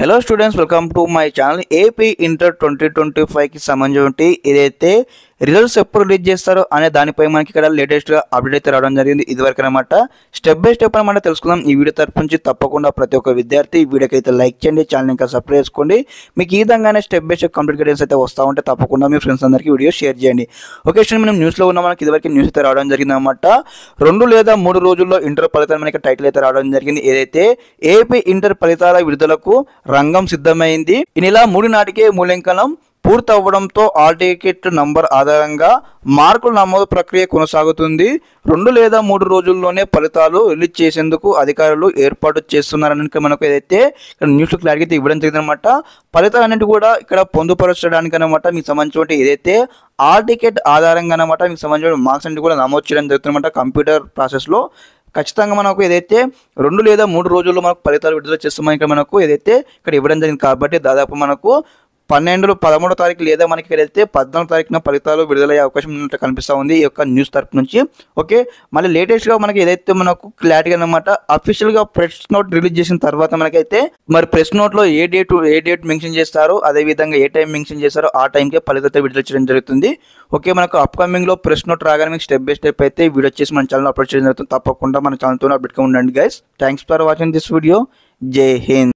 Hello students, welcome to my channel. AP inter 2025కి సంబంధించి ఇదైతే రిజల్ట్స్ ఎప్పుడు రిలీజ్ చేస్తారో అనే దానిపై మనకి ఇక్కడ లేటెస్ట్గా అప్డేట్ అయితే రావడం జరిగింది. ఇదివరకు అనమాట స్టెప్ బై స్టెప్ అనమాట తెలుసుకుందాం. ఈ వీడియో తరపు నుంచి తప్పకుండా ప్రతి ఒక్క విద్యార్థి ఈ వీడియోకి అయితే లైక్ చేయండి, ఛానల్ ఇంకా సబ్స్క్రైబ్ చేసుకోండి. మీకు ఈ విధంగానే step by step complete guidance అయితే వస్తూ ఉంటే తప్పకుండా మీ ఫ్రెండ్స్ అందరికీ వీడియో షేర్ చేయండి. ఓకే స్టూడెంట్, మనం న్యూస్లో ఉన్న మనకి ఇదివరకు న్యూస్ అయితే రావడం జరిగింది అనమాట. 2 లేదా 3 రోజుల్లో ఇంటర్ ఫలితాలు మనకి టైటిల్ అయితే రావడం జరిగింది. ఏదైతే ఏపీ ఇంటర్ ఫలితాల విడుదలకు రంగం సిద్ధమైంది. ఈ నెల 3 నాటికే మూల్యాంకనం పూర్తవ్వడంతో ఆల్ టికెట్ నంబర్ ఆధారంగా మార్కుల నమోదు ప్రక్రియ కొనసాగుతుంది. 2 లేదా 3 రోజుల్లోనే ఫలితాలు రిలీజ్ చేసేందుకు అధికారులు ఏర్పాటు చేస్తున్నారని మనకు ఏదైతే ఇక్కడ న్యూస్ క్లారిటీ ఇవ్వడం జరిగింది అనమాట. ఫలితాలన్నింటి కూడా ఇక్కడ పొందుపరచడానికి అనమాట మీకు సంబంధించిన ఏదైతే ఆల్ టికెట్ ఆధారంగా అనమాట మీకు సంబంధించిన మార్క్స్ అన్ని కూడా నమోదు చేయడం జరుగుతుందన్నమాట కంప్యూటర్ ప్రాసెస్లో. ఖచ్చితంగా మనకు ఏదైతే 2 లేదా 3 రోజుల్లో మనకు ఫలితాలు విడుదల చేస్తామని ఇక్కడ మనకు ఏదైతే ఇక్కడ ఇవ్వడం జరిగింది. కాబట్టి దాదాపు మనకు 13వ తారీఖు లేదా మనకి ఇక్కడైతే 14వ తారీఖున ఫలితాలు విడుదలయ్యే అవకాశం ఉన్నట్టు కనిపిస్తూ ఉంది ఈ యొక్క న్యూస్ తరపు నుంచి. ఓకే, మళ్ళీ లేటెస్ట్గా మనకి ఏదైతే మనకు క్లారిటీగా అనమాట అఫీషియల్గా ప్రెస్ నోట్ రిలీజ్ చేసిన తర్వాత మనకైతే మరి ప్రెస్ నోట్లో ఏ డేట్ మెన్షన్ చేస్తారో, అదేవిధంగా ఏ టైం మెన్షన్ చేస్తారో ఆ టైంకే ఫలితాలు విడుదల చేయడం జరుగుతుంది. ఓకే, మనకు అప్కమింగ్లో ప్రెస్ నోట్ రాగానే మీకు స్టెప్ బై స్టెప్ అయితే వీడియో వచ్చేసి మన ఛానల్ అప్లోడ్ చేయడం జరుగుతుంది. తప్పకుండా మన ఛానల్తో అప్డేట్గా ఉండండి guys. Thanks for watching this video. జై హింద్.